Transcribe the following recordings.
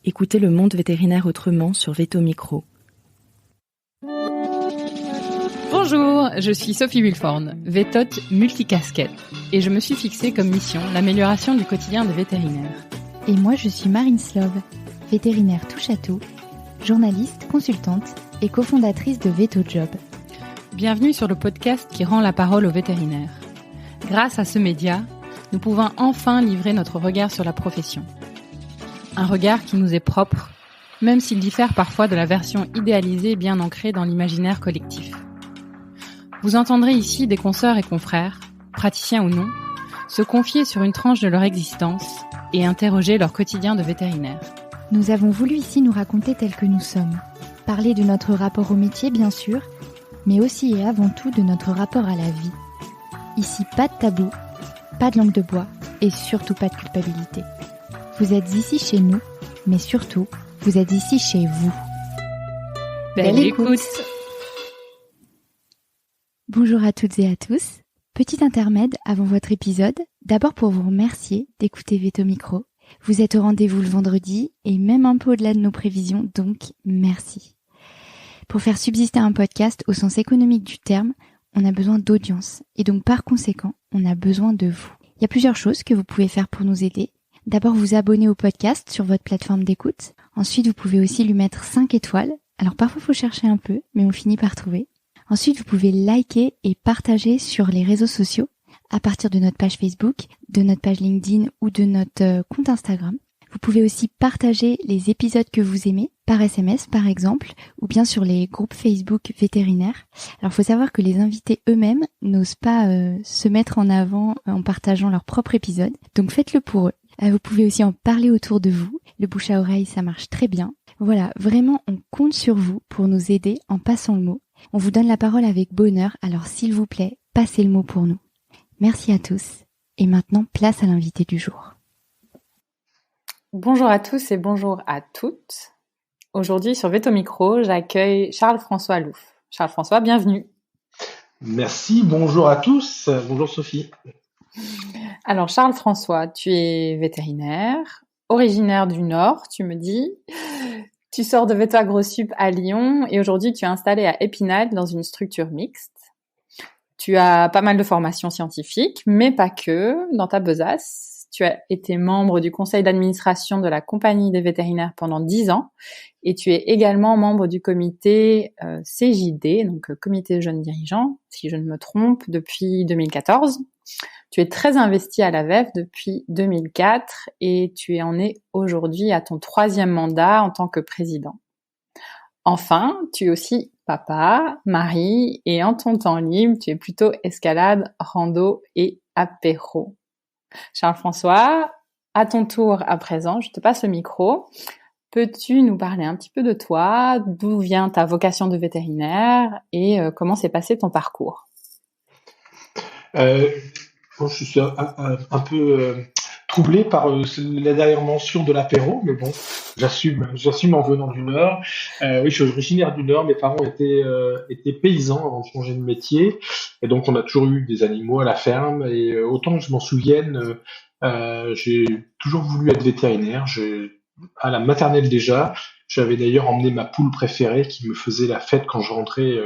Écoutez le monde vétérinaire autrement sur Veto Micro. Bonjour, je suis Sophie Wilforn, vétote multicasquette, et je me suis fixée comme mission l'amélioration du quotidien des vétérinaires. Et moi je suis Marine Slove, vétérinaire touche à tout, journaliste, consultante et cofondatrice de Veto Job. Bienvenue sur le podcast qui rend la parole aux vétérinaires. Grâce à ce média, nous pouvons enfin livrer notre regard sur la profession. Un regard qui nous est propre, même s'il diffère parfois de la version idéalisée bien ancrée dans l'imaginaire collectif. Vous entendrez ici des consoeurs et confrères, praticiens ou non, se confier sur une tranche de leur existence et interroger leur quotidien de vétérinaire. Nous avons voulu ici nous raconter tels que nous sommes, parler de notre rapport au métier bien sûr, mais aussi et avant tout de notre rapport à la vie. Ici pas de tabou, pas de langue de bois et surtout pas de culpabilité. Vous êtes ici chez nous, mais surtout, vous êtes ici chez vous. Belle écoute. Bonjour à toutes et à tous. Petit intermède avant votre épisode, d'abord pour vous remercier d'écouter Veto Micro. Vous êtes au rendez-vous le vendredi et même un peu au-delà de nos prévisions, donc merci. Pour faire subsister un podcast au sens économique du terme, on a besoin d'audience et donc par conséquent, on a besoin de vous. Il y a plusieurs choses que vous pouvez faire pour nous aider. D'abord, vous abonner au podcast sur votre plateforme d'écoute. Ensuite, vous pouvez aussi lui mettre 5 étoiles. Alors parfois, il faut chercher un peu, mais on finit par trouver. Ensuite, vous pouvez liker et partager sur les réseaux sociaux à partir de notre page Facebook, de notre page LinkedIn ou de notre compte Instagram. Vous pouvez aussi partager les épisodes que vous aimez par SMS par exemple ou bien sur les groupes Facebook vétérinaires. Alors, il faut savoir que les invités eux-mêmes n'osent pas se mettre en avant en partageant leur propre épisode. Donc, faites-le pour eux. Vous pouvez aussi en parler autour de vous. Le bouche à oreille, ça marche très bien. Voilà, vraiment, on compte sur vous pour nous aider en passant le mot. On vous donne la parole avec bonheur, alors s'il vous plaît, passez le mot pour nous. Merci à tous. Et maintenant, place à l'invité du jour. Bonjour à tous et bonjour à toutes. Aujourd'hui, sur Veto Micro, j'accueille Charles-François Louf. Charles-François, bienvenue. Merci, bonjour à tous. Bonjour Sophie. Alors Charles-François, tu es vétérinaire, originaire du Nord, tu me dis. Tu sors de Veto AgroSup à Lyon et aujourd'hui tu es installé à Épinal dans une structure mixte. Tu as pas mal de formations scientifiques, mais pas que. Dans ta besace, tu as été membre du conseil d'administration de la Compagnie des vétérinaires pendant 10 ans et tu es également membre du comité CJD, donc comité jeunes dirigeants, si je ne me trompe, depuis 2014. Tu es très investi à la VEF depuis 2004 et tu en es aujourd'hui à ton 3e mandat en tant que président. Enfin, tu es aussi papa, mari et en ton temps libre, tu es plutôt escalade, rando et apéro. Charles-François, à ton tour à présent, je te passe le micro. Peux-tu nous parler un petit peu de toi, d'où vient ta vocation de vétérinaire et comment s'est passé ton parcours ? Bon, je suis un peu troublé par la dernière mention de l'apéro, mais bon, j'assume en venant du Nord. Oui, je suis originaire du Nord, mes parents étaient paysans avant de changer de métier, et donc on a toujours eu des animaux à la ferme, et autant que je m'en souvienne, j'ai toujours voulu être vétérinaire. À la maternelle déjà, j'avais d'ailleurs emmené ma poule préférée qui me faisait la fête quand je rentrais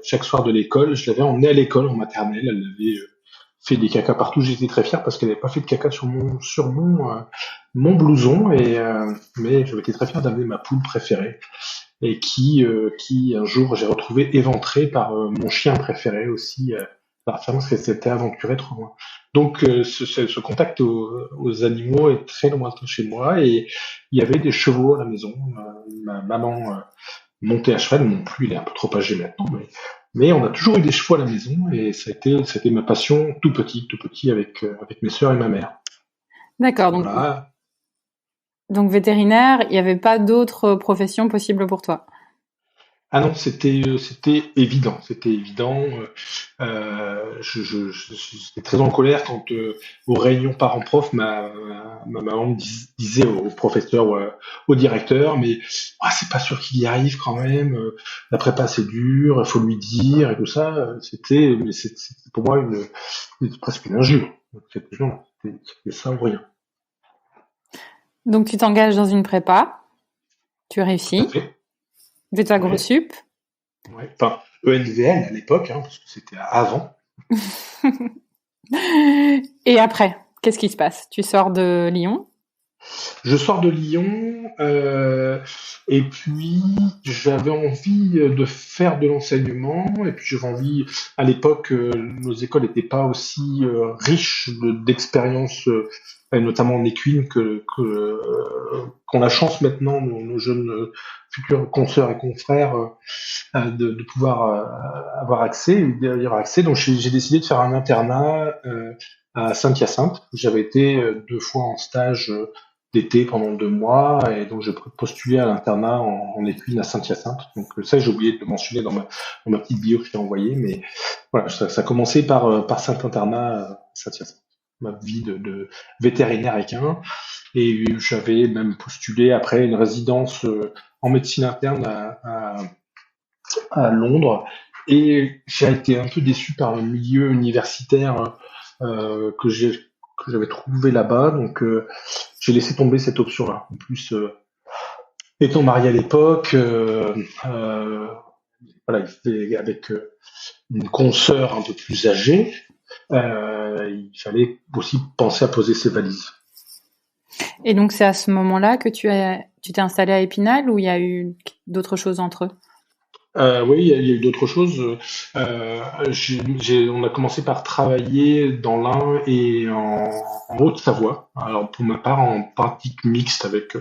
chaque soir de l'école. Je l'avais emmenée à l'école en maternelle, elle avait fait des cacas partout. J'étais très fier parce qu'elle n'avait pas fait de caca sur mon blouson, mais je m'étais très fier d'amener ma poule préférée et qui un jour j'ai retrouvé éventrée par mon chien préféré aussi par la ferme parce qu'elle s'était aventurée trop loin. Donc ce contact aux animaux est très lointain chez moi et il y avait des chevaux à la maison. Ma maman montait à cheval, non plus, il est un peu trop âgé maintenant, mais on a toujours eu des chevaux à la maison et c'était ma passion tout petit avec mes sœurs et ma mère. D'accord, Voilà. Donc vétérinaire, il n'y avait pas d'autres professions possibles pour toi? Ah non, c'était évident, j'étais très en colère quand aux réunions parents-prof, ma maman disait au professeur ou au directeur, mais c'est pas sûr qu'il y arrive quand même. La prépa c'est dur, il faut lui dire et tout ça. C'était pour moi presque une injure. C'était ça ou rien. Donc, tu t'engages dans une prépa, tu Tout à réussis, fait. Veto Ouais, AgroSup. ouais. Enfin, ENVL à l'époque, hein, parce que c'était avant. Et après, qu'est-ce qui se passe? Tu sors de Lyon? Je sors de Lyon et puis j'avais envie de faire de l'enseignement et puis j'avais envie, à l'époque, nos écoles n'étaient pas aussi riches d'expériences, et notamment en équine, qu'ont la chance maintenant, nos jeunes futurs consoeurs et confrères, de pouvoir avoir accès, d'y avoir accès. Donc j'ai décidé de faire un internat à Saint-Hyacinthe. J'avais été 2 fois en stage d'été pendant 2 mois, et donc je postulais à l'internat en équine à Saint-Hyacinthe. Donc ça, j'ai oublié de le mentionner dans ma petite bio que je t'ai envoyée, mais voilà, ça a commencé par cet internat à Saint-Hyacinthe, ma vie de vétérinaire équin. Et j'avais même postulé après une résidence en médecine interne à Londres, et j'ai été un peu déçu par le milieu universitaire que j'avais trouvé là-bas, donc j'ai laissé tomber cette option-là. En plus, étant marié à l'époque, voilà, avec une consoeur un peu plus âgée, il fallait aussi penser à poser ses valises. Et donc, c'est à ce moment-là que tu t'es installé à Épinal ou il y a eu d'autres choses entre eux? Oui, il y a eu d'autres choses. On a commencé par travailler dans l'Ain et en Haute-Savoie. Alors pour ma part, en pratique mixte avec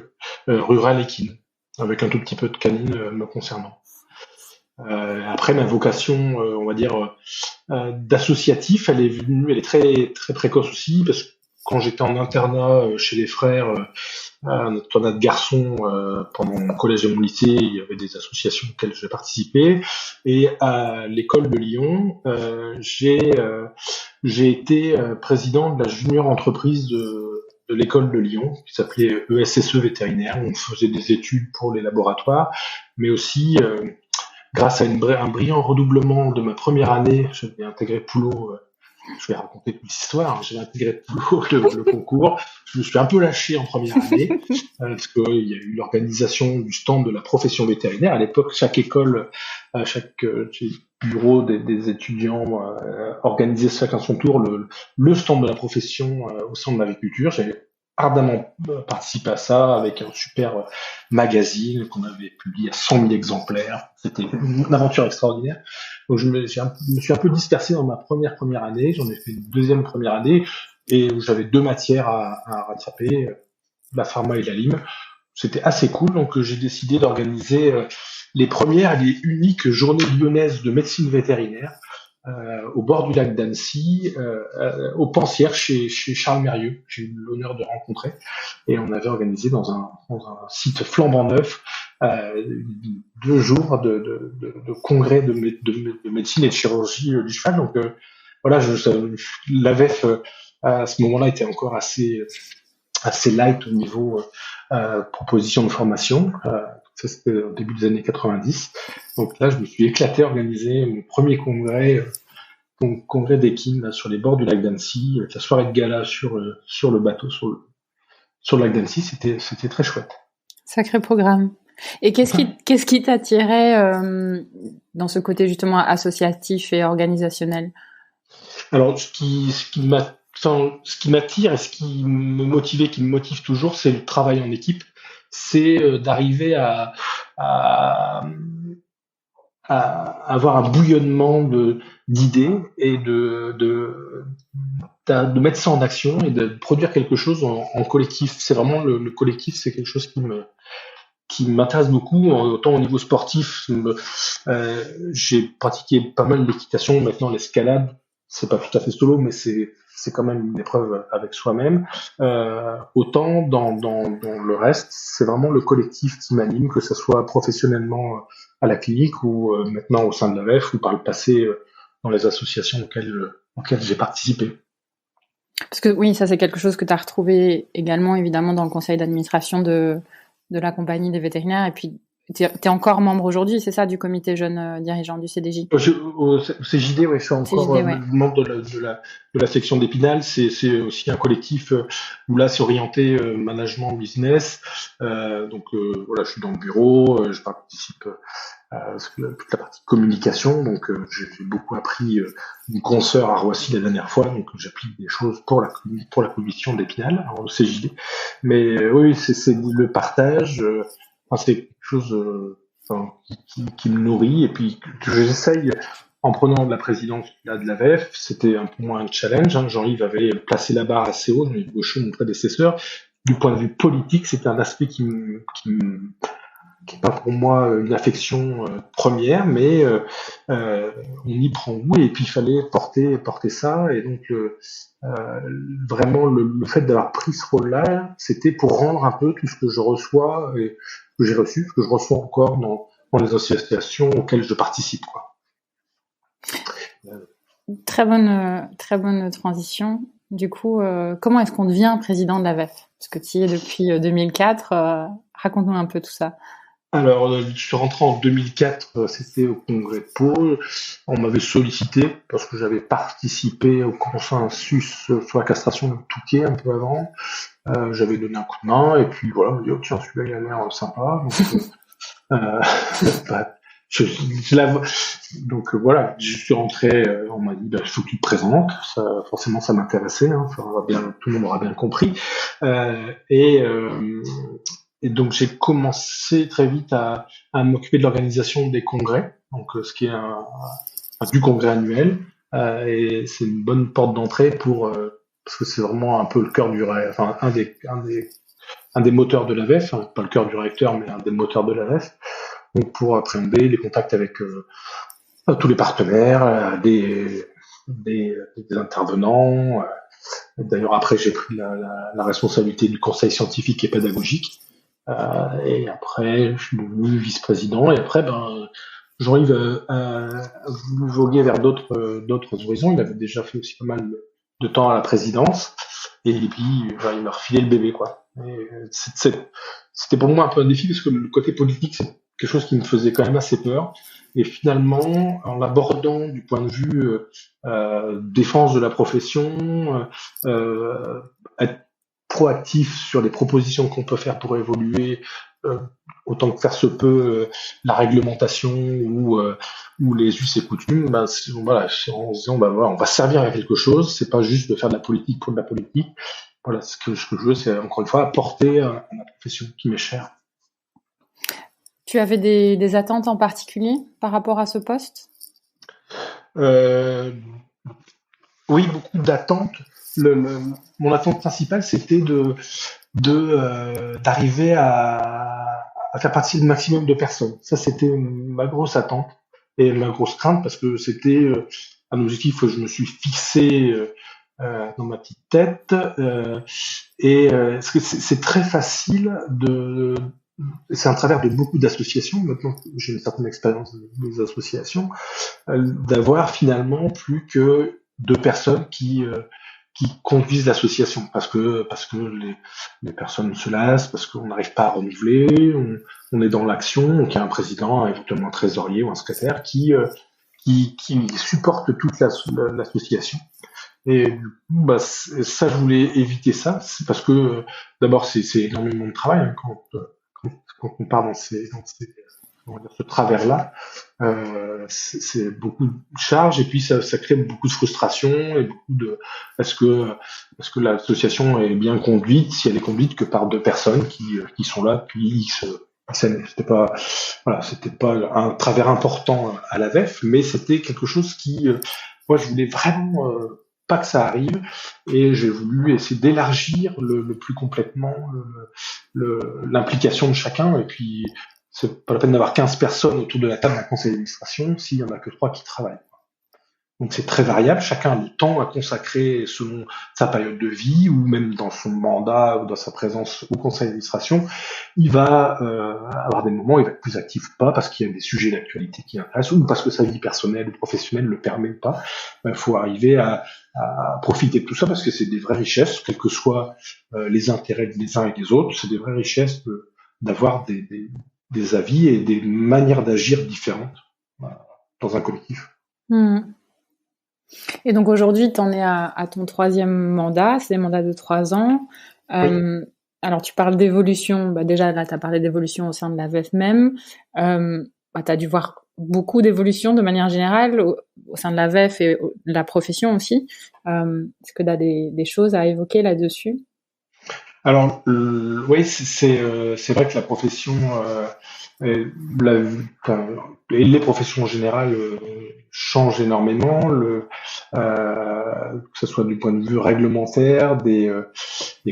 rural équine, avec un tout petit peu de canine me concernant. Après, ma vocation, on va dire, d'associatif, elle est très très précoce aussi, parce que quand j'étais en internat chez les frères, un internat de garçons, pendant mon collège et mon lycée, il y avait des associations auxquelles j'ai participé. Et à l'école de Lyon, j'ai été président de la junior entreprise de l'école de Lyon, qui s'appelait ESSE vétérinaire. On faisait des études pour les laboratoires, mais aussi, grâce à un brillant redoublement de ma première année, j'avais intégré Poulot. Je vais raconter toute l'histoire. J'ai intégré le concours. Je me suis un peu lâché en première année parce qu'il y a eu l'organisation du stand de la profession vétérinaire. À l'époque, chaque école, chaque bureau des étudiants organisait chacun son tour le stand de la profession au centre de l'agriculture. J'ai ardemment participé à ça avec un super magazine qu'on avait publié à 100 000 exemplaires. C'était une aventure extraordinaire. Donc je me suis un peu dispersé dans ma première année. J'en ai fait une deuxième première année et où j'avais 2 matières à rattraper, la pharma et la lime. C'était assez cool, donc j'ai décidé d'organiser les premières et les uniques journées lyonnaises de médecine vétérinaire au bord du lac d'Annecy, au Pensière chez Charles Mérieux, que j'ai eu l'honneur de rencontrer. Et on avait organisé dans un site flambant neuf 2 jours de congrès de médecine et de chirurgie du cheval. Donc voilà, la VEF à ce moment-là était encore assez light au niveau proposition de formation. Ça, c'était au début des années 90. Donc là, je me suis éclaté à organiser mon premier congrès d'équine sur les bords du lac d'Annecy, avec la soirée de gala sur le bateau, sur le lac d'Annecy. C'était très chouette. Sacré programme. Et qu'est-ce qui t'attirait dans ce côté justement associatif et organisationnel? Alors, ce qui m'attire et ce qui me motivait, qui me motive toujours, c'est le travail en équipe. C'est d'arriver à avoir un bouillonnement d'idées et de mettre ça en action et de produire quelque chose en collectif. C'est vraiment le collectif, c'est quelque chose qui m'intéresse beaucoup, autant au niveau sportif. J'ai pratiqué pas mal d'équitation, maintenant l'escalade, c'est pas tout à fait solo, mais c'est quand même une épreuve avec soi-même. Autant dans le reste, c'est vraiment le collectif qui m'anime, que ce soit professionnellement à la clinique ou maintenant au sein de la VEF ou par le passé dans les associations auxquelles j'ai participé. Parce que oui, ça c'est quelque chose que tu as retrouvé également évidemment dans le conseil d'administration de la compagnie des vétérinaires et puis t'es encore membre aujourd'hui, c'est ça, du comité jeune dirigeant du CDJ? Au CJD, ouais, je suis encore CJD, ouais. membre de la section d'Épinal. C'est aussi un collectif où là, c'est orienté management business. Voilà, je suis dans le bureau, je participe à toute la partie communication. Donc, j'ai beaucoup appris une consoeur à Roissy la dernière fois. Donc, j'applique des choses pour la commission d'Épinal, au CJD. Mais oui, c'est le partage. C'est quelque chose qui me nourrit et puis que j'essaye en prenant de la présidence là, de la VEF, c'était un peu moins un challenge. Jean-Yves avait placé la barre assez haut, Jean-Yves Gauchon, mon prédécesseur. Du point de vue politique, c'était un aspect qui est pas pour moi une affection première, mais on y prend goût et puis il fallait porter ça et donc vraiment le fait d'avoir pris ce rôle-là, c'était pour rendre un peu tout ce que je reçois et que j'ai reçu, ce que je reçois encore dans les associations auxquelles je participe, quoi. Très bonne transition. Du coup, comment est-ce qu'on devient président de la VEF? Parce que tu y es depuis 2004. Raconte-nous un peu tout ça. Alors, je suis rentré en 2004, c'était au congrès de Pau. On m'avait sollicité parce que j'avais participé au consensus sur la castration du Touquet un peu avant. J'avais donné un coup de main et puis voilà, on m'a dit, oh, tiens, celui-là, il a l'air sympa. Donc, voilà, je suis rentré, on m'a dit, il faut que tu te présentes. Forcément, ça m'intéressait, hein, tout le monde aura bien compris. Et donc j'ai commencé très vite à m'occuper de l'organisation des congrès, donc ce qui est du congrès annuel, et c'est une bonne porte d'entrée parce que c'est vraiment un peu le cœur un des moteurs de la VEF, hein, pas le cœur du réacteur, mais un des moteurs de la VEF, donc pour appréhender les contacts avec tous les partenaires, des intervenants. D'ailleurs après j'ai pris la responsabilité du conseil scientifique et pédagogique. Et après, je suis devenu vice-président. Et après, Jean-Yves a voulu voguer vers d'autres horizons. Il avait déjà fait aussi pas mal de temps à la présidence. Et puis, il m'a refilé le bébé, quoi. Et c'était pour moi un peu un défi parce que le côté politique, c'est quelque chose qui me faisait quand même assez peur. Et finalement, en l'abordant du point de vue défense de la profession, être proactif sur les propositions qu'on peut faire pour évoluer autant que faire se peut la réglementation ou les us et coutumes, voilà, en se disant voilà, on va servir à quelque chose, c'est pas juste de faire de la politique pour de la politique. Voilà, ce que je veux, c'est encore une fois apporter à la profession qui m'est chère. Tu avais des attentes en particulier par rapport à ce poste? Oui, beaucoup d'attentes. Mon attente principale, c'était d'arriver à faire participer le maximum de personnes. Ça, c'était ma grosse attente et ma grosse crainte parce que c'était un objectif que je me suis fixé dans ma petite tête. Parce que c'est très facile c'est un travers de beaucoup d'associations, maintenant que j'ai une certaine expérience des associations, d'avoir finalement plus que 2 personnes qui conduisent l'association parce que les personnes se lassent, parce qu'on n'arrive pas à renouveler, on est dans l'action, donc il y a un président, éventuellement un trésorier ou un secrétaire qui supporte toute l'association. Et du coup, ça, je voulais éviter ça, c'est parce que d'abord c'est énormément de travail hein, quand on part dans ce travers-là, c'est beaucoup de charges et puis ça crée beaucoup de frustration et parce que l'association est bien conduite, si elle est conduite que par 2 personnes qui sont là depuis X années. C'était pas un travers important à la VEF, mais c'était quelque chose qui moi je voulais vraiment pas que ça arrive et j'ai voulu essayer d'élargir le plus complètement l'implication de chacun et puis c'est pas la peine d'avoir 15 personnes autour de la table d'un conseil d'administration s'il y en a que 3 qui travaillent. Donc c'est très variable, chacun a le temps à consacrer selon sa période de vie ou même dans son mandat ou dans sa présence au conseil d'administration. Il va avoir des moments où il va être plus actif ou pas parce qu'il y a des sujets d'actualité qui l'intéressent ou parce que sa vie personnelle ou professionnelle ne le permet pas. Il faut arriver à profiter de tout ça parce que c'est des vraies richesses, quels que soient les intérêts des uns et des autres. C'est des vraies richesses d'avoir des des avis et des manières d'agir différentes dans un collectif. Hmm. Et donc aujourd'hui, tu en es à ton 3e mandat, c'est des mandats de 3 ans. Oui. Alors tu parles d'évolution, déjà là tu as parlé d'évolution au sein de la VEF même. Tu as dû voir beaucoup d'évolution de manière générale au sein de la VEF et de la profession aussi. Est-ce que tu as des choses à évoquer là-dessus? Alors, oui, c'est vrai que la profession, euh, la- enfin, les professions en général changent énormément, que ce soit du point de vue réglementaire, des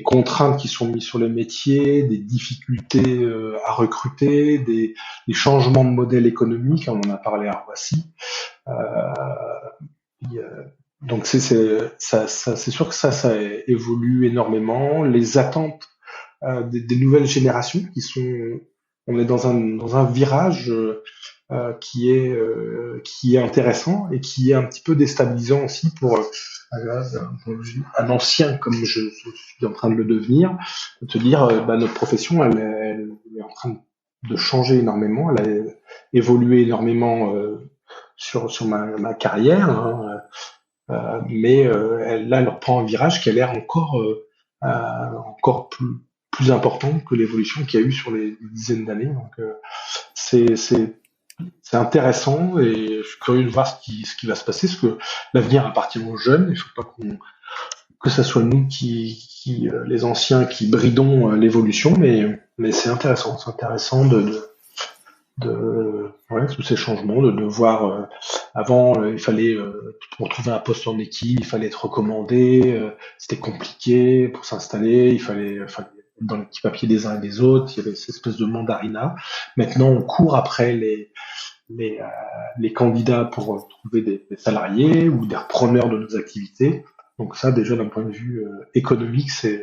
contraintes qui sont mises sur les métiers, des difficultés à recruter, des changements de modèle économique, on en a parlé à Roissy. Euh, il y a- donc c'est sûr que ça évolue énormément. Les attentes des nouvelles générations on est dans un virage qui est intéressant et qui est un petit peu déstabilisant aussi pour un ancien comme je suis en train de le devenir, de te dire notre profession elle est en train de changer énormément, elle a évolué énormément sur ma carrière, hein, mais là elle reprend un virage qui a l'air encore plus important que l'évolution qu'il y a eu sur les dizaines d'années. Donc c'est c'est c'est intéressant et je suis curieux de voir ce qui va se passer, parce que l'avenir appartient aux jeunes. Il faut pas que ça soit nous les anciens, qui bridons l'évolution, mais c'est intéressant ouais, tous ces changements, de voir. Avant, il fallait pour trouver un poste en équipe, il fallait être recommandé, c'était compliqué pour s'installer, fallait être dans les petits papiers des uns et des autres, il y avait cette espèce de mandarinat. Maintenant, on court après les, euh, les candidats pour trouver des salariés ou des repreneurs de nos activités. Donc ça, déjà d'un point de vue économique, ça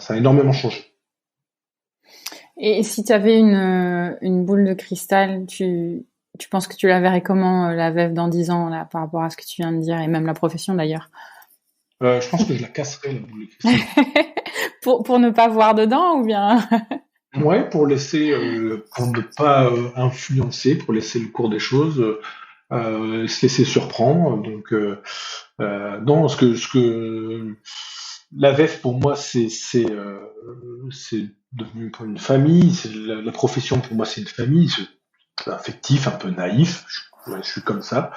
a énormément changé. Et si tu avais une boule de cristal, tu penses que tu la verrais comment, la VEF dans 10 ans, là, par rapport à ce que tu viens de dire, et même la profession d'ailleurs? Je pense que je la casserai, la boule de cristal. Pour ne pas voir dedans, ou bien? Ouais, pour ne pas influencer, pour laisser le cours des choses, se laisser surprendre. Donc, non, ce que la VEF pour moi, c'est devenu une famille. La profession pour moi, c'est une famille. C'est affectif, un peu naïf. Ouais, je suis comme ça.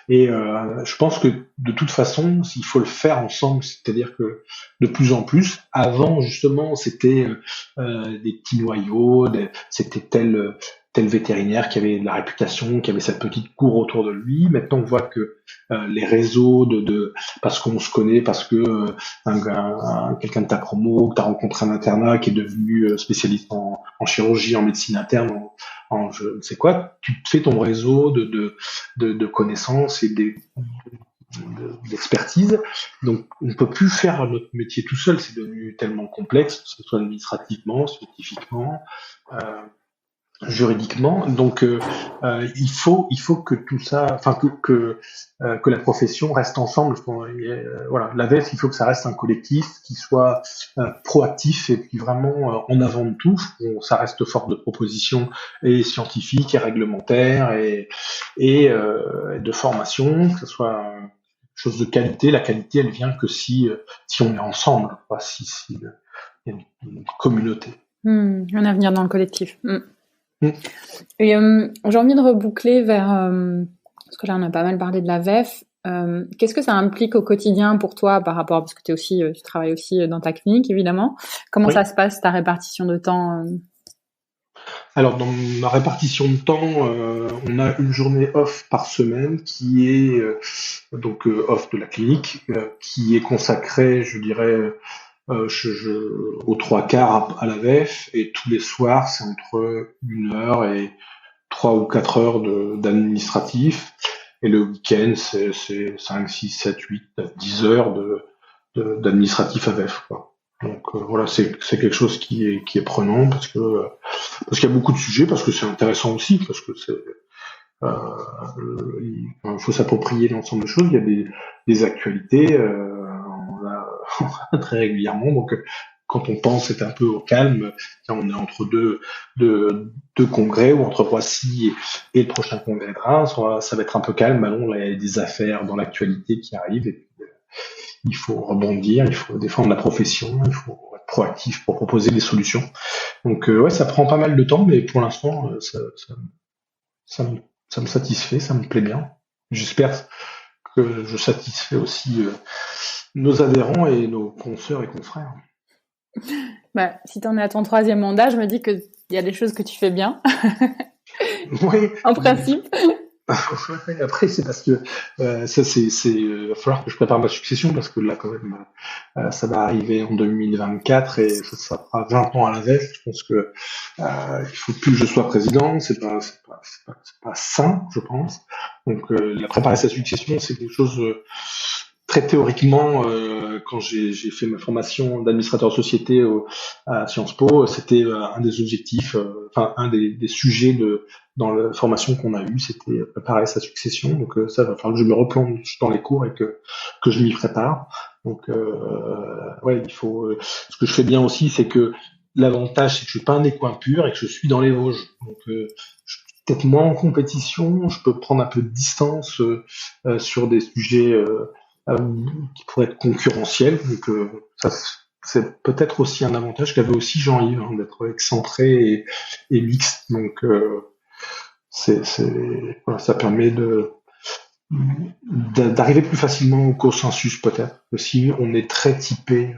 Et je pense que de toute façon, il faut le faire ensemble. C'est-à-dire que de plus en plus, avant justement, c'était des petits noyaux, c'était tel vétérinaire qui avait de la réputation, qui avait cette petite cour autour de lui. Maintenant, on voit que les réseaux parce qu'on se connaît, parce que quelqu'un de ta promo, que tu as rencontré un internat qui est devenu spécialiste en chirurgie, en médecine interne, en je ne sais quoi, tu te fais ton réseau de connaissances et d'expertise. Donc, on ne peut plus faire notre métier tout seul. C'est devenu tellement complexe, que ce soit administrativement, scientifiquement, euh, juridiquement. Donc, il faut que tout ça, enfin que la profession reste ensemble. Voilà, la VEF, il faut que ça reste un collectif qui soit proactif et puis vraiment en avant de tout. Ça reste fort de propositions et scientifiques et réglementaires et de formation, que ce soit chose de qualité. La qualité, elle vient que si on est ensemble, pas si il y a une communauté. Un avenir dans le collectif. Mm. Et j'ai envie de reboucler vers, parce que là on a pas mal parlé de la VEF. Qu'est-ce que ça implique au quotidien pour toi par rapport, parce que tu travailles aussi dans ta clinique évidemment. Comment ça se passe, ta répartition de temps? Alors, dans ma répartition de temps, on a une journée off par semaine qui est off de la clinique, qui est consacrée, je dirais, aux trois quarts à la VEF, et tous les soirs, c'est entre 1 heure et 3 ou 4 heures d'administratif, et le week-end, c'est 5, 6, 7, 8, 10 heures d'administratif à VEF, quoi. Donc voilà, c'est quelque chose qui est prenant parce qu'il y a beaucoup de sujets, parce que c'est intéressant aussi, parce que il faut s'approprier l'ensemble des choses. Il y a des actualités, on a très régulièrement, donc quand on pense être un peu au calme, on est entre deux congrès, ou entre Roissy et le prochain congrès de Reims, ça va être un peu calme. Non, là, il y a des affaires dans l'actualité qui arrivent, et puis, il faut rebondir, il faut défendre la profession, il faut être proactif pour proposer des solutions. Donc ouais, ça prend pas mal de temps, mais pour l'instant, ça me satisfait, ça me plaît bien. J'espère que je satisfais aussi nos adhérents et nos consoeurs et confrères. Bah, si tu en es à ton 3e mandat, je me dis qu'il y a des choses que tu fais bien. Oui. En principe. Après, c'est parce que va falloir que je prépare ma succession, parce que là, quand même, ça va arriver en 2024 et ça fera 20 ans à la veste. Je pense que il faut plus que je sois président. C'est pas sain, je pense. Donc, la préparer sa succession, c'est quelque chose très théoriquement. Quand j'ai fait ma formation d'administrateur de société à Sciences Po, c'était un des objectifs, un des sujets dans la formation qu'on a eue, c'était préparer sa succession. Donc ça va falloir que je me replonge dans les cours et que je m'y prépare. Donc ouais, il faut. Ce que je fais bien aussi, c'est que l'avantage, c'est que je suis pas un écoin pur et que je suis dans les Vosges. Donc je suis peut-être moins en compétition, je peux prendre un peu de distance sur des sujets qui pourraient être concurrentiels. Donc ça, c'est peut-être aussi un avantage qu'avait aussi Jean-Yves, d'être excentré et mixte. Donc voilà, ça permet d'arriver plus facilement au consensus, peut-être, que si on est très typé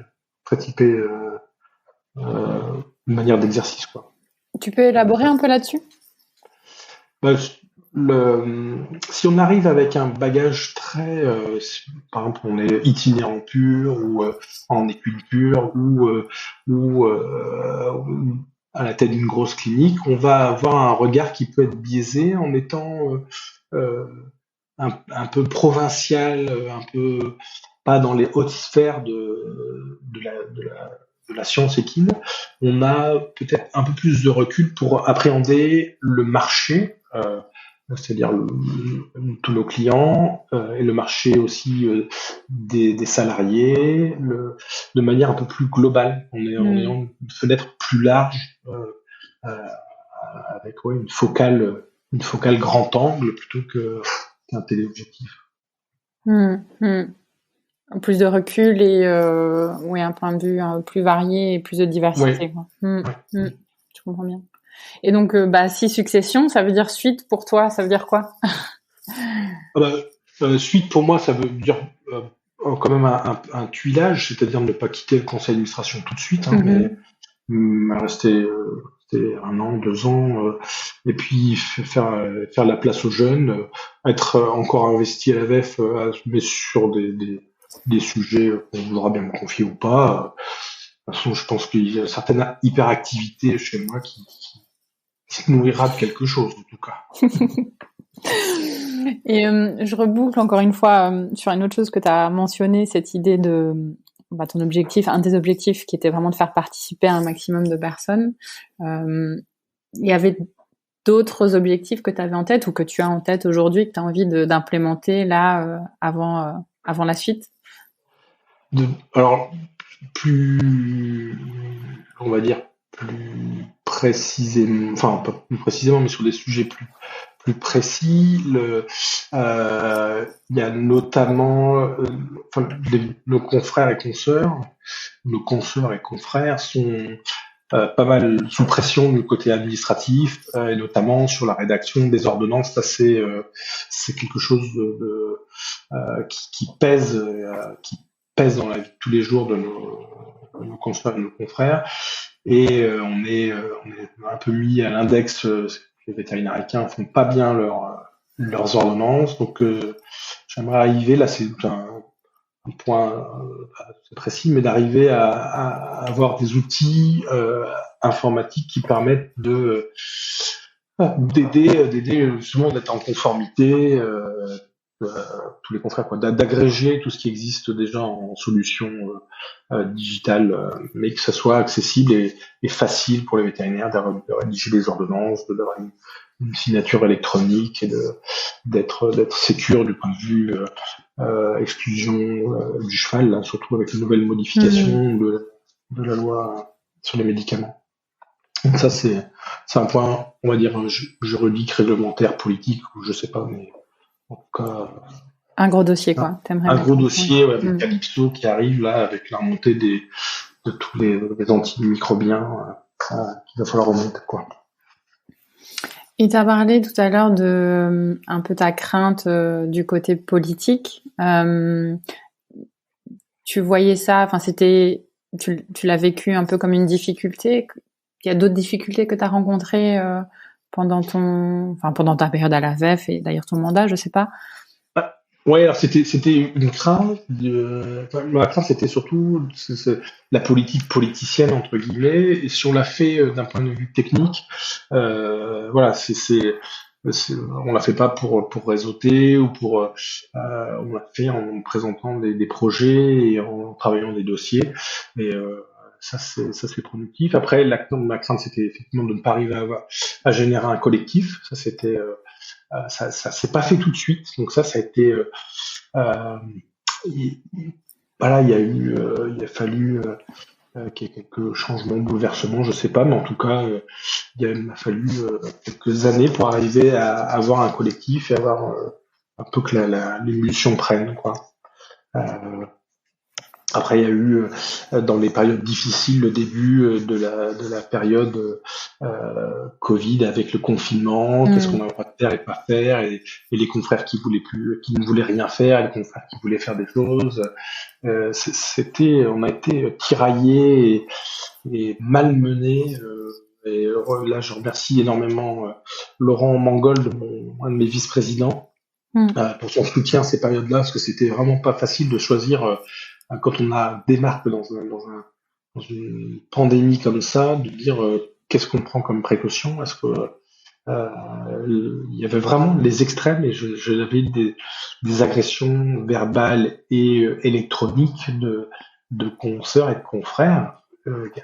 une manière d'exercice, quoi. Tu peux élaborer un peu là-dessus? Si on arrive avec un bagage très, par exemple, on est itinérant pur ou en équine pure ou à la tête d'une grosse clinique, on va avoir un regard qui peut être biaisé en étant un peu provincial, un peu pas dans les hautes sphères de la science équine. On a peut-être un peu plus de recul pour appréhender le marché, c'est-à-dire tous nos clients, et le marché aussi des salariés, de manière un peu plus globale, en ayant une fenêtre plus large, avec une focale grand angle plutôt qu'un téléobjectif. Plus de recul et un point de vue plus varié et plus de diversité. Oui. Je comprends bien. Et donc, si succession, ça veut dire suite pour toi, ça veut dire quoi? Suite pour moi, ça veut dire quand même un tuilage, c'est-à-dire ne pas quitter le conseil d'administration tout de suite, mais rester 1 an, 2 ans, et puis faire la place aux jeunes, être encore investi à la VEF, mais sur des sujets qu'on voudra bien me confier ou pas. De toute façon, je pense qu'il y a une certaine hyperactivité chez moi qui se nourrira de quelque chose, en tout cas. Et je reboucle encore une fois sur une autre chose que tu as mentionné, cette idée de ton objectif, un des objectifs qui était vraiment de faire participer un maximum de personnes. Il y avait d'autres objectifs que tu avais en tête ou que tu as en tête aujourd'hui, que tu as envie d'implémenter là avant la suite? Alors, on va dire plus précisément, enfin pas plus précisément, mais sur des sujets plus précis. Il y a notamment, nos confrères et consoeurs, sont pas mal sous pression du côté administratif, et notamment sur la rédaction des ordonnances. Ça, c'est quelque chose qui pèse dans la vie de tous les jours de nos consoeurs et de nos confrères. Et on est un peu mis à l'index. Les vétérinaires équins font pas bien leurs ordonnances. Donc, j'aimerais arriver, là c'est un point précis, mais d'arriver à avoir des outils informatiques qui permettent d'aider justement d'être en conformité, tous les confrères, d'agréger tout ce qui existe déjà en solution digitale, mais que ça soit accessible et facile pour les vétérinaires de rédiger des ordonnances, d'avoir une signature électronique et d'être sécure du point de vue exclusion du cheval, là, surtout avec les nouvelles modifications de la loi sur les médicaments. Donc ça, c'est un point, on va dire, juridique, réglementaire, politique, ou je sais pas, mais en tout cas, Un gros dossier, quoi. T'aimerais un bien. gros dossier, ouais, avec Mm. Calypso qui arrive là, avec la remontée de tous les antimicrobiens, qu'il va falloir remonter, quoi. Et tu as parlé tout à l'heure de un peu ta crainte du côté politique. Tu voyais ça, enfin tu l'as vécu un peu comme une difficulté. Il y a d'autres difficultés que tu as rencontrées pendant ta période à la VEF et d'ailleurs ton mandat, je sais pas. Ouais, alors c'était une crainte. Ma crainte, c'était surtout la politique politicienne entre guillemets. Et si on l'a fait d'un point de vue technique, voilà, on l'a fait pas pour réseauter ou on l'a fait en présentant des projets et en travaillant des dossiers. Et ça c'est productif. Après, ma crainte, c'était effectivement de ne pas arriver à générer un collectif. Ça c'était ça s'est pas fait tout de suite, donc ça a été voilà, il a fallu qu'il y ait quelques changements, bouleversements, je sais pas, mais en tout cas il a fallu quelques années pour arriver à avoir un collectif et avoir un peu que l'émulsion prenne, quoi. Après, il y a eu dans les périodes difficiles le début de la période Covid avec le confinement, qu'est-ce qu'on a le droit de faire et pas faire, et les confrères qui ne voulaient rien faire, et les confrères qui voulaient faire des choses. On a été tiraillés et malmenés. Et là, je remercie énormément Laurent Mangold, un de mes vice-présidents, pour son soutien à ces périodes-là, parce que c'était vraiment pas facile de choisir. Quand on démarque dans une pandémie comme ça, de dire qu'est-ce qu'on prend comme précaution. Est-ce que il y avait vraiment les extrêmes, et j'avais des agressions verbales et électroniques de consoeurs et de confrères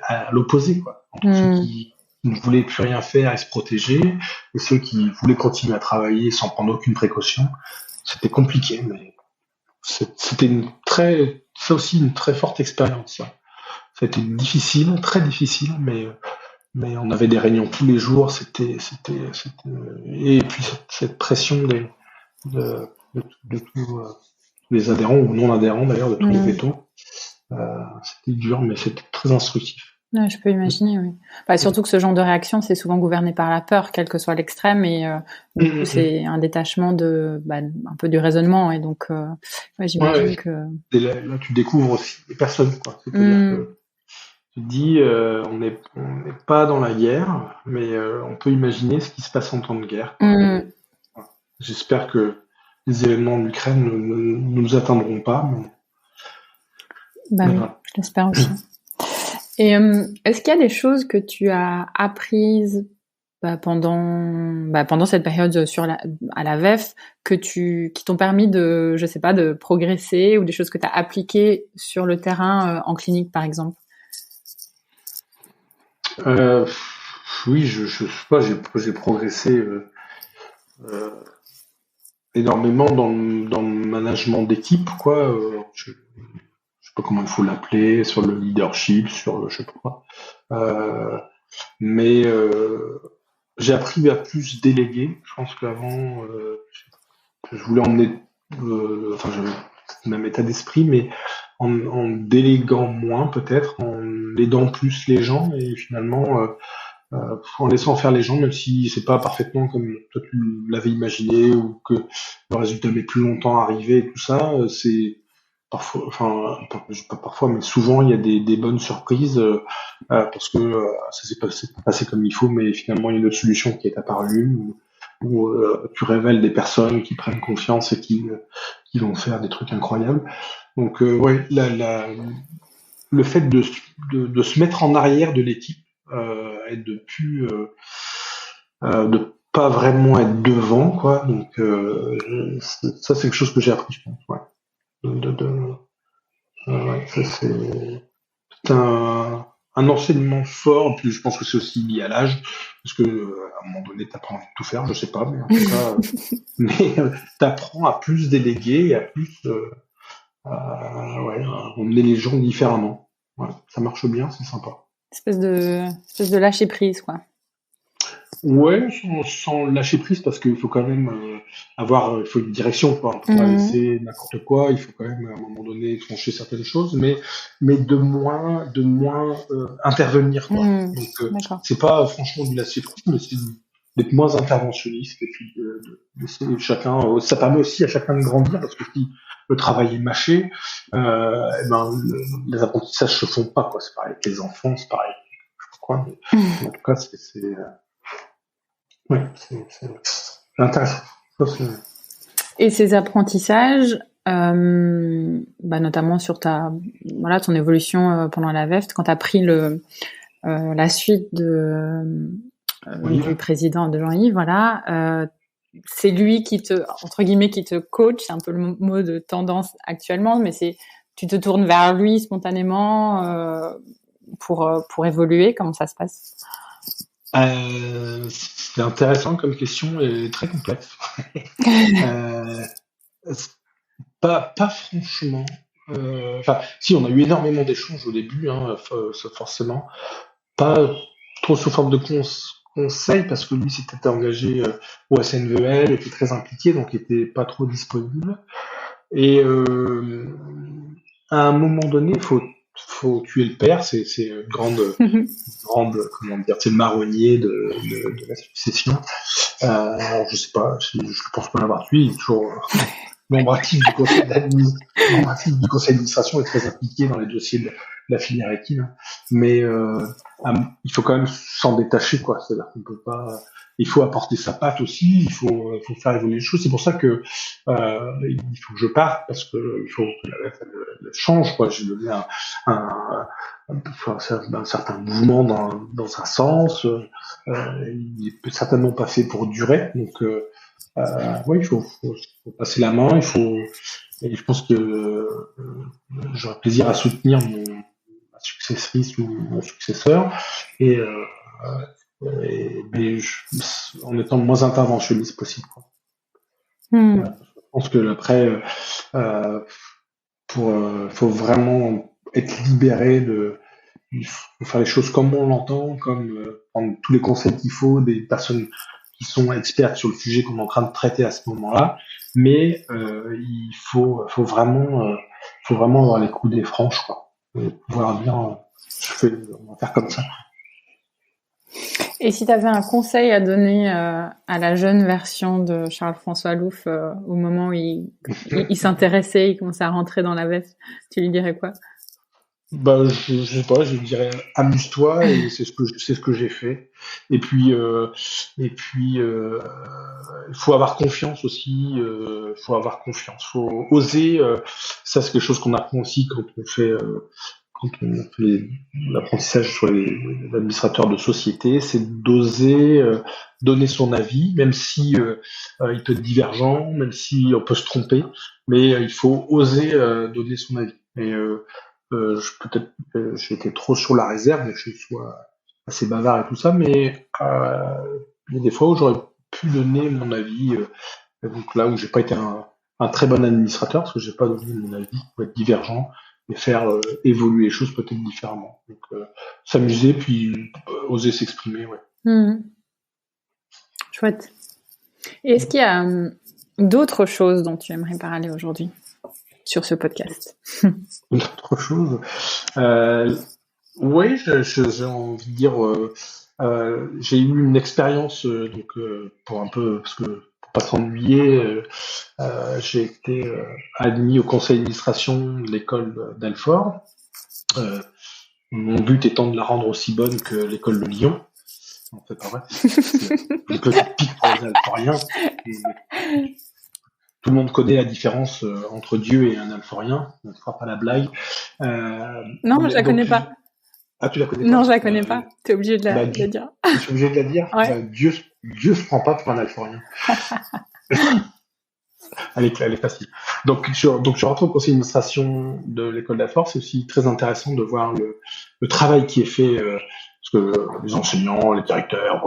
à l'opposé, quoi. Entre ceux qui ne voulaient plus rien faire et se protéger, et ceux qui voulaient continuer à travailler sans prendre aucune précaution. C'était compliqué, mais c'était ça aussi une très forte expérience. C'était difficile, très difficile, mais on avait des réunions tous les jours. Et puis cette pression de tous les adhérents ou non adhérents d'ailleurs, de tous les vétos. C'était dur, mais c'était très instructif. Ouais, je peux imaginer, oui. Surtout que ce genre de réaction, c'est souvent gouverné par la peur, quel que soit l'extrême, et du coup, c'est un détachement un peu du raisonnement, et donc, j'imagine que... Et là, tu découvres aussi les personnes, quoi. C'est-à-dire que tu te dis, on n'est pas dans la guerre, mais on peut imaginer ce qui se passe en temps de guerre, quoi. J'espère que les événements en Ukraine ne nous atteindront pas, mais oui, je l'espère aussi. Et est-ce qu'il y a des choses que tu as apprises pendant cette période à la VEF qui t'ont permis de progresser, ou des choses que tu as appliquées sur le terrain en clinique, par exemple? Oui, je sais pas, j'ai progressé énormément dans le management d'équipe, quoi. Je sais pas comment il faut l'appeler, sur le leadership, sur le je sais pas quoi. Mais j'ai appris à plus déléguer. Je pense qu'avant, je voulais emmener, j'avais le même état d'esprit, mais en déléguant moins peut-être, en aidant plus les gens, et finalement en laissant faire les gens, même si c'est pas parfaitement comme toi tu l'avais imaginé, ou que le résultat met plus longtemps à arriver et tout ça, c'est parfois, pas parfois, mais souvent il y a des bonnes surprises parce que ça s'est passé comme il faut, mais finalement il y a une autre solution qui est apparue, où tu révèles des personnes qui prennent confiance et qui vont faire des trucs incroyables. Donc le fait de se mettre en arrière de l'équipe et de pas vraiment être devant, quoi. Donc ça c'est quelque chose que j'ai appris, je pense. Ouais. Ça c'est un enseignement fort. Puis je pense que c'est aussi lié à l'âge, parce que à un moment donné t'as pas envie de tout faire, je sais pas, mais en tout cas, mais t'apprends à plus déléguer et à plus emmener les gens différemment. Ouais, ça marche bien, c'est sympa. Espèce de lâcher prise, quoi. Ouais, sans lâcher prise parce qu'il faut quand même il faut une direction, quoi. On peut pas laisser n'importe quoi. Il faut quand même à un moment donné trancher certaines choses, mais de moins intervenir, quoi. Donc D'accord. c'est pas franchement du lâcher prise, mais c'est d'être moins interventionniste et puis de laisser chacun. Ça permet aussi à chacun de grandir parce que si le travail est mâché, les apprentissages se font pas, quoi. C'est pareil avec les enfants, c'est pareil. Je crois. Mais en tout cas, ouais, c'est intéressant. Ça, Et ces apprentissages, notamment sur ton évolution pendant la VEF, quand tu as pris la suite du président de Jean-Yves, voilà, c'est lui qui entre guillemets, qui te coach, c'est un peu le mot de tendance actuellement, mais tu te tournes vers lui spontanément pour évoluer. Comment ça se passe? C'est intéressant comme question et très complexe. Pas franchement. Si, on a eu énormément d'échanges au début, forcément. Pas trop sous forme de conseil parce que lui s'était engagé au SNVL, était très impliqué, donc il était pas trop disponible. Et à un moment donné, faut tuer le père, c'est une grande, comment dire, c'est le marronnier de la succession. Alors je sais pas, je pense pas l'avoir tué, il est toujours membre actif du conseil d'administration et très impliqué dans les dossiers de la filière équine. Mais il faut quand même s'en détacher, quoi. C'est-à-dire qu'on peut pas. Il faut apporter sa patte aussi. Il faut faire évoluer les choses. C'est pour ça que il faut que je parte parce que il faut que la VEF elle change, quoi. J'ai donné un certain mouvement dans un sens. Il est certainement pas fait pour durer. Donc oui, il faut passer la main. Et je pense que j'aurai plaisir à soutenir ma successrice ou mon successeur, mais en étant le moins interventionniste possible, quoi. Voilà. Je pense que après, faut vraiment être libéré il faut faire les choses comme on l'entend, comme prendre tous les conseils qu'il faut des personnes qui sont expertes sur le sujet qu'on est en train de traiter à ce moment-là, mais il faut vraiment avoir les coups des franches, quoi, et pouvoir dire on va faire comme ça. Et si tu avais un conseil à donner à la jeune version de Charles-François Louf au moment où il s'intéressait, il commençait à rentrer dans la VEF, tu lui dirais quoi? Je sais pas, je dirais amuse-toi et c'est ce que j'ai fait. Et puis il faut avoir confiance aussi, faut avoir confiance, faut oser. Ça c'est quelque chose qu'on apprend aussi quand on fait l'apprentissage sur les administrateurs de société, c'est d'oser donner son avis, même si il peut être divergent, même si on peut se tromper, mais il faut oser donner son avis. Et peut-être j'ai été trop sur la réserve, je suis assez bavard et tout ça, mais il y a des fois où j'aurais pu donner mon avis, donc là où j'ai pas été un très bon administrateur, parce que j'ai pas donné mon avis, pour être divergent et faire évoluer les choses peut-être différemment. Donc s'amuser puis oser s'exprimer, ouais. Chouette. Et est-ce qu'il y a d'autres choses dont tu aimerais parler aujourd'hui sur ce podcast? D'autres choses. Oui, j'ai envie de dire, j'ai eu une expérience pour un peu, parce que pour pas s'ennuyer, j'ai été admis au conseil d'administration de l'école d'Alfort. Mon but étant de la rendre aussi bonne que l'école de Lyon. En fait, pas vrai. C'est une petite pique pour les Alforiens. Tout le monde connaît la différence entre Dieu et un Alforien. On ne fera pas la blague. Non, je la connais pas. Ah, tu la connais pas? Non, je la connais pas. T'es obligé de la dire. Je suis obligé de la dire. Ouais. Dieu se prend pas pour un Alforien. Elle est facile. Donc, je suis rentré au conseil d'administration de l'école d'Alfort. C'est aussi très intéressant de voir le travail qui est fait, parce que les enseignants, les directeurs,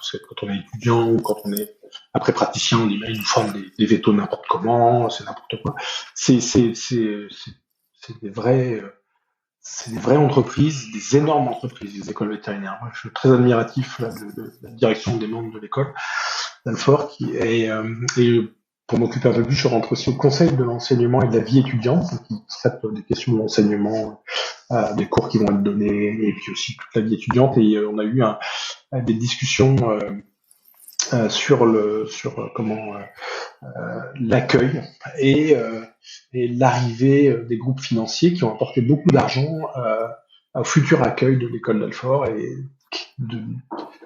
c'est quand on est étudiant ou quand on est après praticien, on dit ils nous forment des vétos n'importe comment, c'est n'importe quoi. C'est des vrais c'est des vraies entreprises, des énormes entreprises, les écoles vétérinaires. Moi, je suis très admiratif là, de la direction des membres de l'école d'Alfort, et pour m'occuper un peu plus, je rentre aussi au conseil de l'enseignement et de la vie étudiante, qui traite des questions de l'enseignement, des cours qui vont être donnés, et puis aussi toute la vie étudiante. Et on a eu des discussions sur comment l'accueil et l'arrivée des groupes financiers qui ont apporté beaucoup d'argent au futur accueil de l'école d'Alfort, et de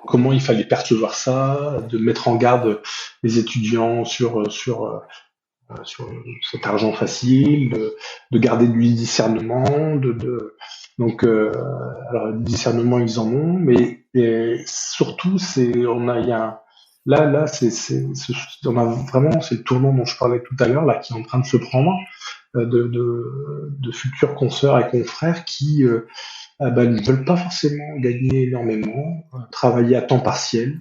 comment il fallait percevoir ça, de mettre en garde les étudiants sur cet argent facile, de garder du discernement, donc alors du discernement ils en ont, mais surtout il y a là on a vraiment, c'est le tournant dont je parlais tout à l'heure là qui est en train de se prendre, de futurs consoeurs et confrères qui ne veulent pas forcément gagner énormément, travailler à temps partiel,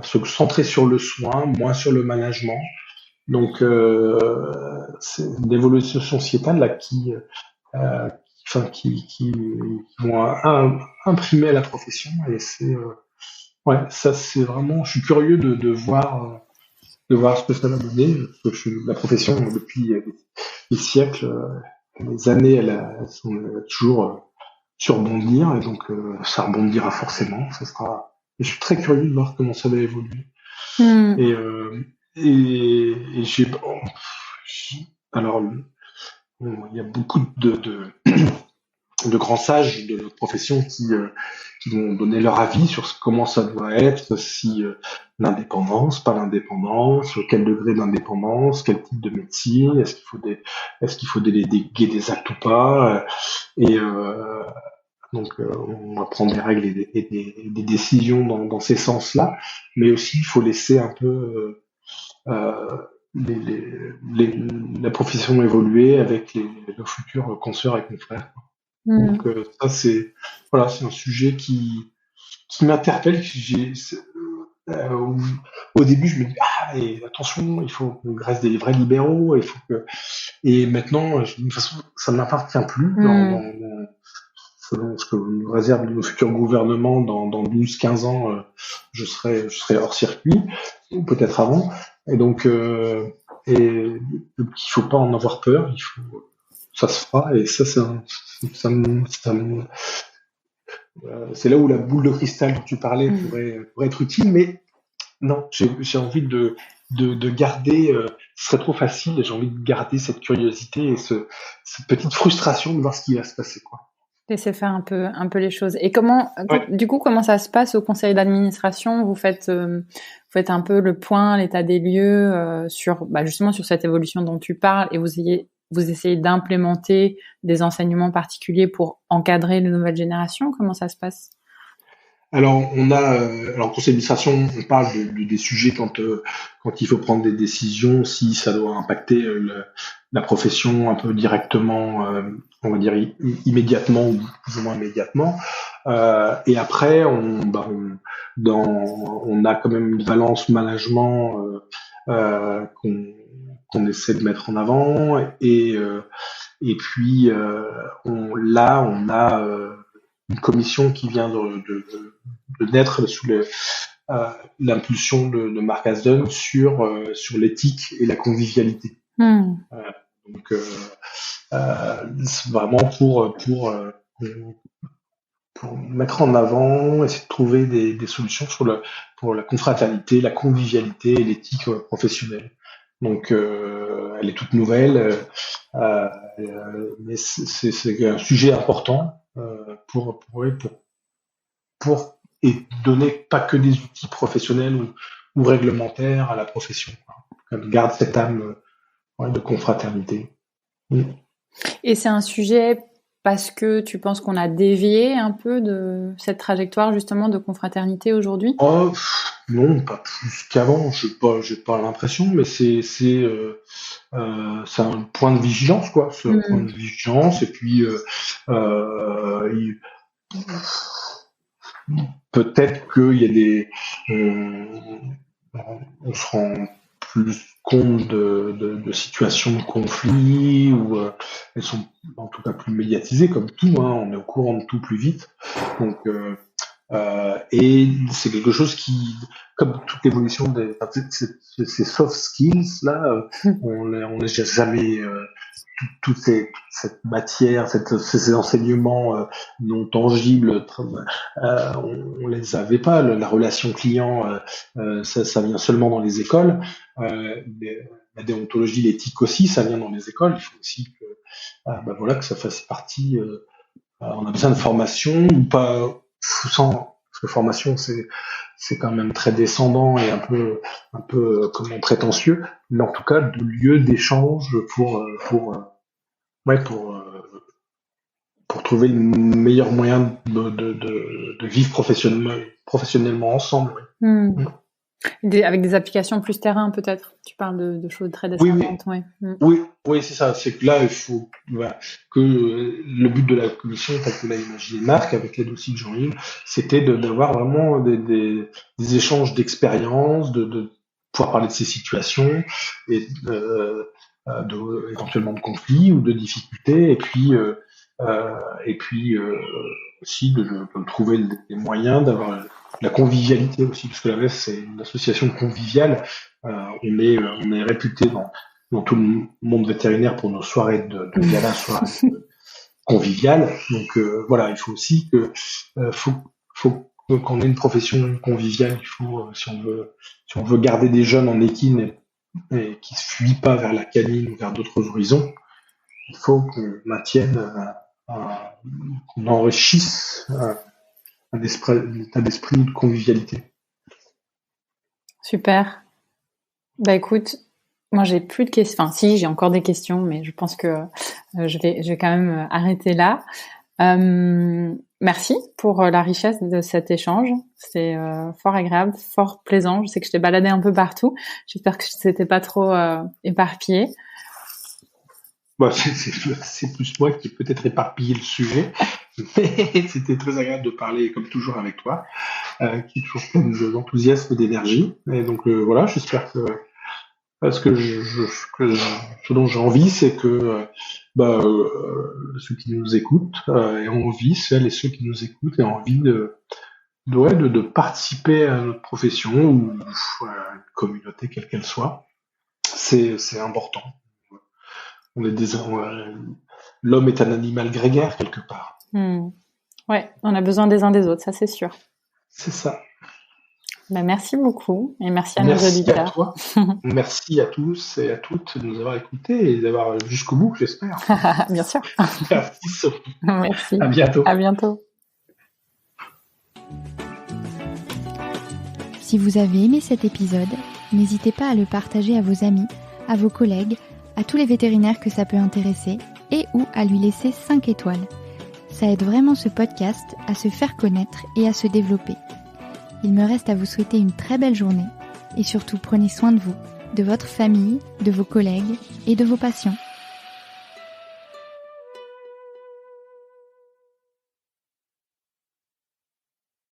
se centrer sur le soin, moins sur le management. Donc, c'est une évolution sociétale là qui vont imprimer à la profession, et ouais, ça c'est vraiment, je suis curieux de voir ce que ça va donner, parce que la profession depuis des siècles, les années, elles sont toujours sur rebondir, et donc ça rebondira forcément. Je suis très curieux de voir comment ça va évoluer. Et, alors, il y a beaucoup de grands sages de notre profession qui vont donner leur avis sur comment ça doit être, si l'indépendance, pas l'indépendance, quel degré d'indépendance, quel type de médecine, est-ce qu'il faut déléguer des actes ou pas, et donc on va prendre des règles et des décisions dans ces sens-là, mais aussi il faut laisser un peu la profession évoluer avec nos futurs consoeurs et confrères. Donc ça c'est un sujet qui m'interpelle. Au début je me dis et attention, il faut qu'on reste des vrais libéraux, et maintenant de toute façon ça ne m'appartient plus selon ce que nous réserve nos futurs gouvernements dans 12-15 ans, je serai hors circuit, ou peut-être avant. Et donc, il faut pas en avoir peur, ça se fera, et ça c'est là où la boule de cristal dont tu parlais pourrait être utile, mais non, j'ai envie de garder, ce serait trop facile, et j'ai envie de garder cette curiosité et cette petite frustration de voir ce qui va se passer, quoi. Laissez faire un peu les choses. Et du coup, comment ça se passe au conseil d'administration? Vous faites un peu le point, l'état des lieux sur justement sur cette évolution dont tu parles, et vous essayez d'implémenter des enseignements particuliers pour encadrer les nouvelles générations. Comment ça se passe? Alors, conseil d'administration, on parle des sujets quand il faut prendre des décisions, si ça doit impacter la profession un peu directement, on va dire immédiatement ou plus ou moins immédiatement. Et après, on a quand même une valence management qu'on essaie de mettre en avant, et puis on a une commission qui vient de naître sous l'impulsion de Marc Hasden sur l'éthique et la convivialité. Donc c'est vraiment pour mettre en avant, essayer de trouver des solutions pour la confraternité, la convivialité et l'éthique professionnelle. Donc elle est toute nouvelle, mais c'est un sujet important pour et donner pas que des outils professionnels ou réglementaires à la profession, quoi. Elle garde cette âme de confraternité. Et c'est un sujet parce que tu penses qu'on a dévié un peu de cette trajectoire justement de confraternité aujourd'hui? Non, pas plus qu'avant. J'ai pas l'impression, mais c'est un point de vigilance, quoi. C'est un point de vigilance, et puis peut-être qu'il y a on se rend plus compte de situations de conflit, ou elles sont en tout cas plus médiatisées, comme tout, hein, on est au courant de tout plus vite. Donc, et c'est quelque chose qui, comme toute l'évolution ces soft skills là, on les gère jamais. Toute cette matière, ces enseignements non tangibles, on les avait pas. La relation client, ça vient seulement dans les écoles. La déontologie, l'éthique aussi, ça vient dans les écoles. Il faut aussi que ça fasse partie. On a besoin de formation, ou pas parce que formation c'est quand même très descendant et un peu comment prétentieux, mais en tout cas de lieu d'échange pour trouver le meilleur moyen de vivre professionnellement ensemble. Oui. Avec des applications plus terrain, peut-être. Tu parles de choses très descendantes. Oui, c'est ça. C'est que là, il faut que le but de la commission, tel que l'a imaginé Marc, avec l'aide aussi de Jean-Yves, c'était d'avoir vraiment des échanges d'expériences, de pouvoir parler de ces situations et éventuellement de conflits ou de difficultés, et puis aussi de trouver les moyens d'avoir la convivialité aussi, parce que la VEF c'est une association conviviale. On est réputé dans tout le monde vétérinaire pour nos soirées de gala, soirées conviviales. Donc voilà, il faut aussi que qu'on ait une profession conviviale. Il faut, si on veut garder des jeunes en équine et qui se fuient pas vers la canine ou vers d'autres horizons, il faut qu'on maintienne qu'on enrichisse un état d'esprit de convivialité. Super. Bah écoute, moi j'ai plus de questions. Enfin, si, j'ai encore des questions, mais je pense que je vais quand même arrêter là. Merci pour la richesse de cet échange. C'est fort agréable, fort plaisant. Je sais que je t'ai baladé un peu partout. J'espère que c'était pas trop éparpillé. C'est plus moi qui ai peut-être éparpillé le sujet, mais c'était très agréable de parler, comme toujours, avec toi, qui est toujours plein d'enthousiasme et d'énergie. Et donc voilà, j'espère que parce que ce dont j'ai envie, c'est que ceux qui nous écoutent aient envie, celles et ceux qui nous écoutent aient envie de participer à notre profession ou à une communauté quelle qu'elle soit. C'est important. L'homme est un animal grégaire quelque part. Ouais, on a besoin des uns des autres, ça c'est sûr. C'est ça. Merci beaucoup et merci à nos auditeurs. Merci à toi. Merci à tous et à toutes de nous avoir écoutés et d'avoir jusqu'au bout, j'espère. Bien sûr. Merci Sophie. Merci. À bientôt. À bientôt. Si vous avez aimé cet épisode, n'hésitez pas à le partager à vos amis, à vos collègues, à tous les vétérinaires que ça peut intéresser et ou à lui laisser 5 étoiles. Ça aide vraiment ce podcast à se faire connaître et à se développer. Il me reste à vous souhaiter une très belle journée et surtout prenez soin de vous, de votre famille, de vos collègues et de vos patients.